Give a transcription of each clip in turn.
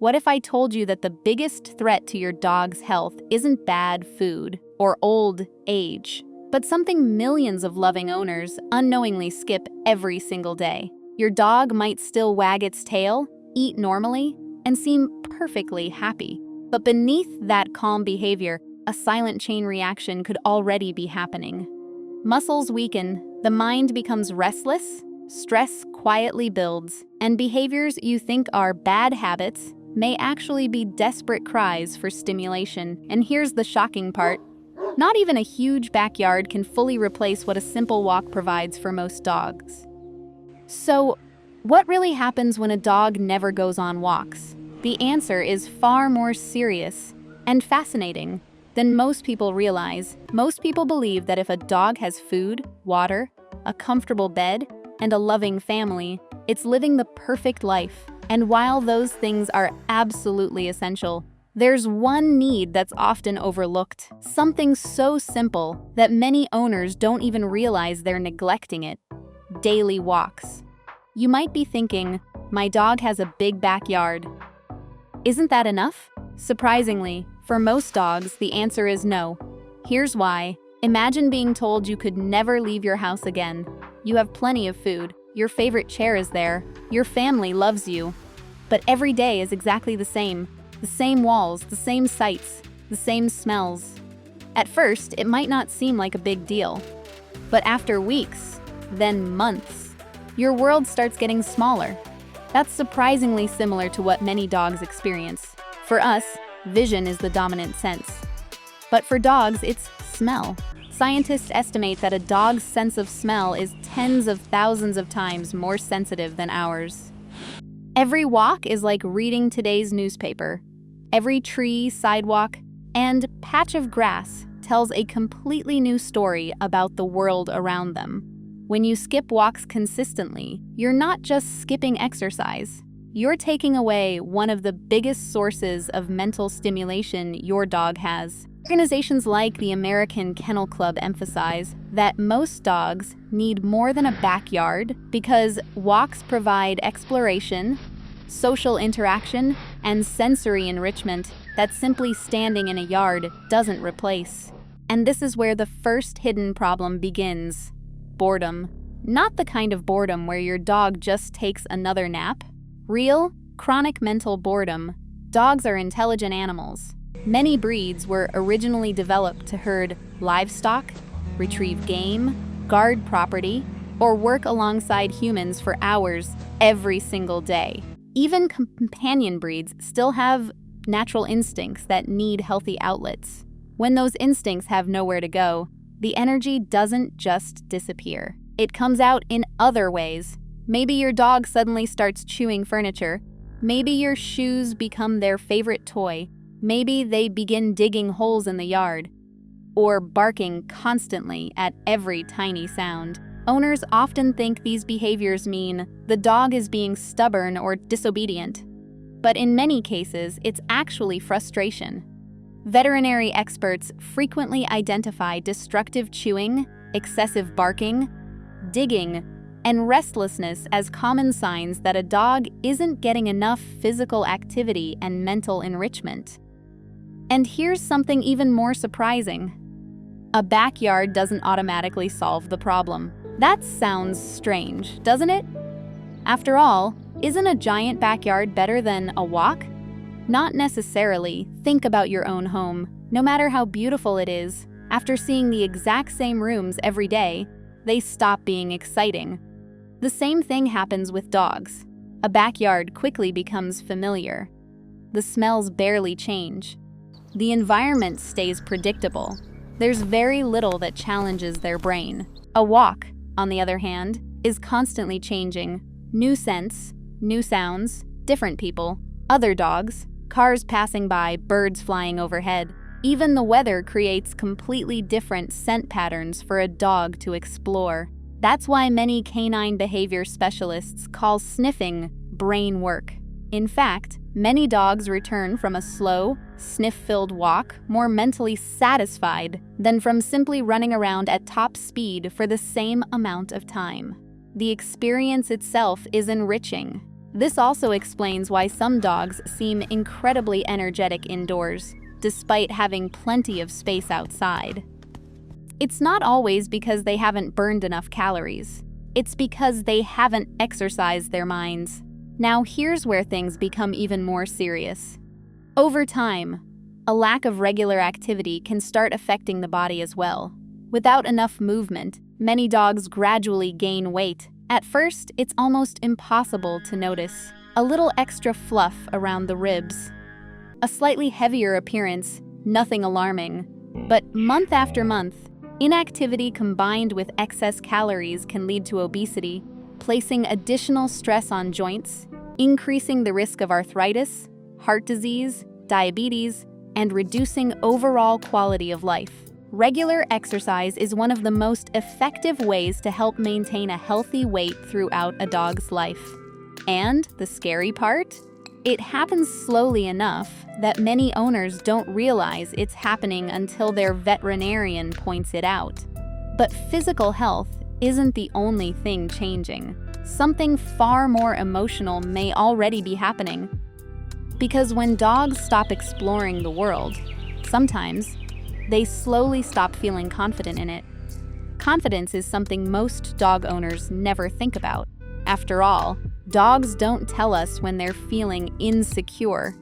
What if I told you that the biggest threat to your dog's health isn't bad food or old age, but something millions of loving owners unknowingly skip every single day? Your dog might still wag its tail, eat normally, and seem perfectly happy. But beneath that calm behavior, a silent chain reaction could already be happening. Muscles weaken, the mind becomes restless, stress quietly builds, and behaviors you think are bad habits may actually be desperate cries for stimulation. And here's the shocking part. Not even a huge backyard can fully replace what a simple walk provides for most dogs. So, what really happens when a dog never goes on walks? The answer is far more serious and fascinating than most people realize. Most people believe that if a dog has food, water, a comfortable bed, and a loving family, it's living the perfect life. And while those things are absolutely essential, there's one need that's often overlooked. Something so simple that many owners don't even realize they're neglecting it: daily walks. You might be thinking, my dog has a big backyard. Isn't that enough? Surprisingly, for most dogs, the answer is no. Here's why. Imagine being told you could never leave your house again. You have plenty of food, your favorite chair is there, your family loves you. But every day is exactly the same walls, the same sights, the same smells. At first, it might not seem like a big deal. But after weeks, then months, your world starts getting smaller. That's surprisingly similar to what many dogs experience. For us, vision is the dominant sense. But for dogs, it's smell. Scientists estimate that a dog's sense of smell is tens of thousands of times more sensitive than ours. Every walk is like reading today's newspaper. Every tree, sidewalk, and patch of grass tells a completely new story about the world around them. When you skip walks consistently, you're not just skipping exercise. You're taking away one of the biggest sources of mental stimulation your dog has. Organizations like the American Kennel Club emphasize that most dogs need more than a backyard because walks provide exploration, social interaction, and sensory enrichment that simply standing in a yard doesn't replace. And this is where the first hidden problem begins: boredom. Not the kind of boredom where your dog just takes another nap. Real, chronic mental boredom. Dogs are intelligent animals. Many breeds were originally developed to herd livestock, retrieve game, guard property, or work alongside humans for hours every single day. Even companion breeds still have natural instincts that need healthy outlets. When those instincts have nowhere to go, the energy doesn't just disappear. It comes out in other ways. Maybe your dog suddenly starts chewing furniture. Maybe your shoes become their favorite toy. Maybe they begin digging holes in the yard, or barking constantly at every tiny sound. Owners often think these behaviors mean the dog is being stubborn or disobedient. But in many cases, it's actually frustration. Veterinary experts frequently identify destructive chewing, excessive barking, digging, and restlessness as common signs that a dog isn't getting enough physical activity and mental enrichment. And here's something even more surprising. A backyard doesn't automatically solve the problem. That sounds strange, doesn't it? After all, isn't a giant backyard better than a walk? Not necessarily. Think about your own home. No matter how beautiful it is, after seeing the exact same rooms every day, they stop being exciting. The same thing happens with dogs. A backyard quickly becomes familiar. The smells barely change. The environment stays predictable. There's very little that challenges their brain. A walk, on the other hand, is constantly changing. New scents, new sounds, different people, other dogs, cars passing by, birds flying overhead. Even the weather creates completely different scent patterns for a dog to explore. That's why many canine behavior specialists call sniffing brain work. In fact, many dogs return from a slow, sniff-filled walk more mentally satisfied than from simply running around at top speed for the same amount of time. The experience itself is enriching. This also explains why some dogs seem incredibly energetic indoors, despite having plenty of space outside. It's not always because they haven't burned enough calories. It's because they haven't exercised their minds. Now here's where things become even more serious. Over time, a lack of regular activity can start affecting the body as well. Without enough movement, many dogs gradually gain weight. At first, it's almost impossible to notice. A little extra fluff around the ribs. A slightly heavier appearance, nothing alarming. But month after month, inactivity combined with excess calories can lead to obesity, placing additional stress on joints, increasing the risk of arthritis, heart disease, diabetes, and reducing overall quality of life. Regular exercise is one of the most effective ways to help maintain a healthy weight throughout a dog's life. And the scary part? It happens slowly enough that many owners don't realize it's happening until their veterinarian points it out. But physical health isn't the only thing changing. Something far more emotional may already be happening. Because when dogs stop exploring the world, sometimes they slowly stop feeling confident in it. Confidence is something most dog owners never think about. After all, dogs don't tell us when they're feeling insecure.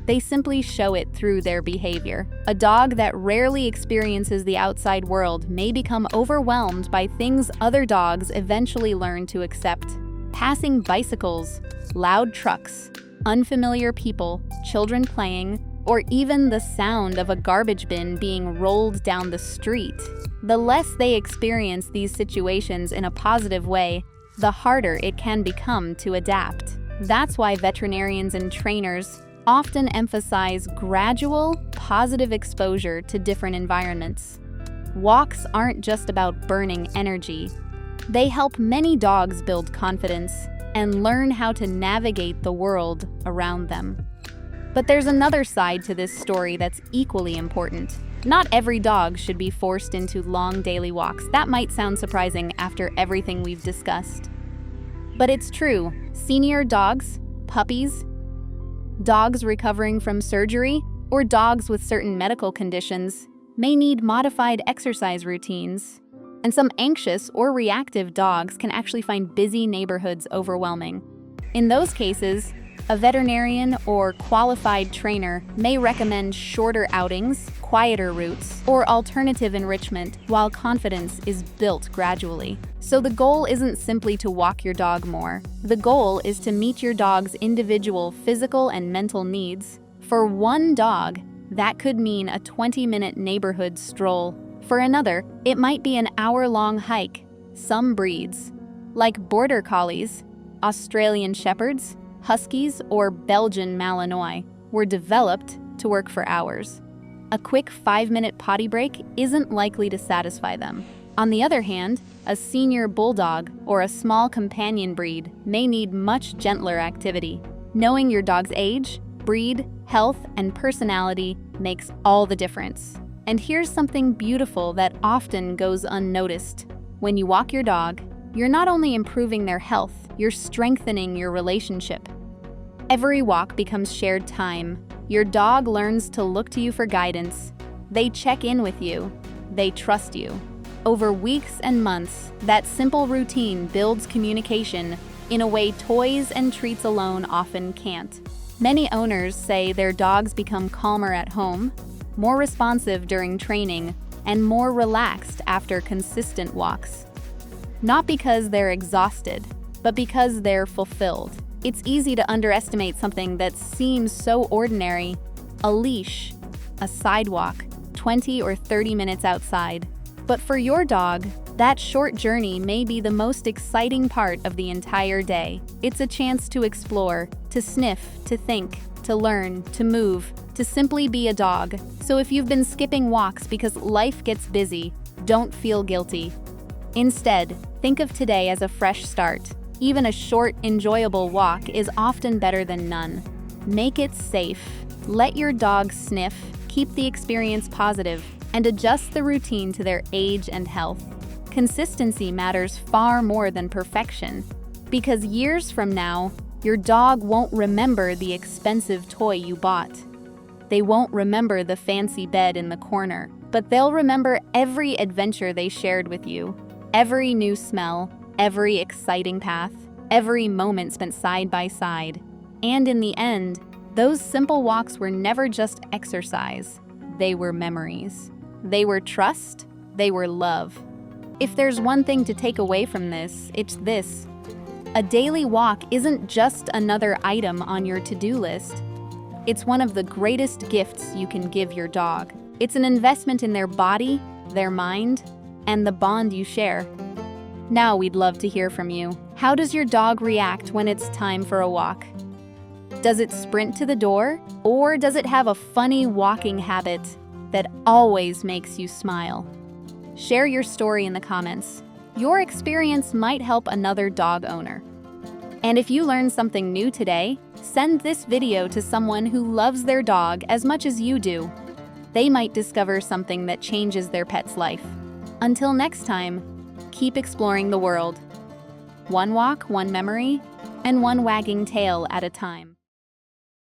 They simply show it through their behavior. A dog that rarely experiences the outside world may become overwhelmed by things other dogs eventually learn to accept. Passing bicycles, loud trucks, unfamiliar people, children playing, or even the sound of a garbage bin being rolled down the street. The less they experience these situations in a positive way, the harder it can become to adapt. That's why veterinarians and trainers often emphasize gradual, positive exposure to different environments. Walks aren't just about burning energy. They help many dogs build confidence and learn how to navigate the world around them. But there's another side to this story that's equally important. Not every dog should be forced into long daily walks. That might sound surprising after everything we've discussed. But it's true. Senior dogs, puppies, dogs recovering from surgery, or dogs with certain medical conditions may need modified exercise routines. And some anxious or reactive dogs can actually find busy neighborhoods overwhelming. In those cases, a veterinarian or qualified trainer may recommend shorter outings, quieter routes, or alternative enrichment while confidence is built gradually. So the goal isn't simply to walk your dog more. The goal is to meet your dog's individual physical and mental needs. For one dog, that could mean a 20-minute neighborhood stroll. For another, it might be an hour-long hike. Some breeds, like Border Collies, Australian Shepherds, Huskies, or Belgian Malinois, were developed to work for hours. A quick 5-minute potty break isn't likely to satisfy them. On the other hand, a senior bulldog or a small companion breed may need much gentler activity. Knowing your dog's age, breed, health, and personality makes all the difference. And here's something beautiful that often goes unnoticed. When you walk your dog, you're not only improving their health, you're strengthening your relationship. Every walk becomes shared time. Your dog learns to look to you for guidance. They check in with you. They trust you. Over weeks and months, that simple routine builds communication in a way toys and treats alone often can't. Many owners say their dogs become calmer at home, more responsive during training, and more relaxed after consistent walks. Not because they're exhausted, but because they're fulfilled. It's easy to underestimate something that seems so ordinary: a leash, a sidewalk, 20 or 30 minutes outside. But for your dog, that short journey may be the most exciting part of the entire day. It's a chance to explore, to sniff, to think, to learn, to move, to simply be a dog. So if you've been skipping walks because life gets busy, don't feel guilty. Instead, think of today as a fresh start. Even a short, enjoyable walk is often better than none. Make it safe. Let your dog sniff, keep the experience positive, and adjust the routine to their age and health. Consistency matters far more than perfection, because years from now, Your dog won't remember the expensive toy you bought. They won't remember the fancy bed in the corner, but they'll remember every adventure they shared with you, every new smell, every exciting path, every moment spent side by side. And in the end, those simple walks were never just exercise. They were memories. They were trust. They were love. If there's one thing to take away from this, it's this. A daily walk isn't just another item on your to-do list. It's one of the greatest gifts you can give your dog. It's an investment in their body, their mind, and the bond you share. Now we'd love to hear from you. How does your dog react when it's time for a walk? Does it sprint to the door, or does it have a funny walking habit that always makes you smile? Share your story in the comments. Your experience might help another dog owner. And if you learned something new today, send this video to someone who loves their dog as much as you do. They might discover something that changes their pet's life. Until next time, keep exploring the world. One walk, one memory, and one wagging tail at a time.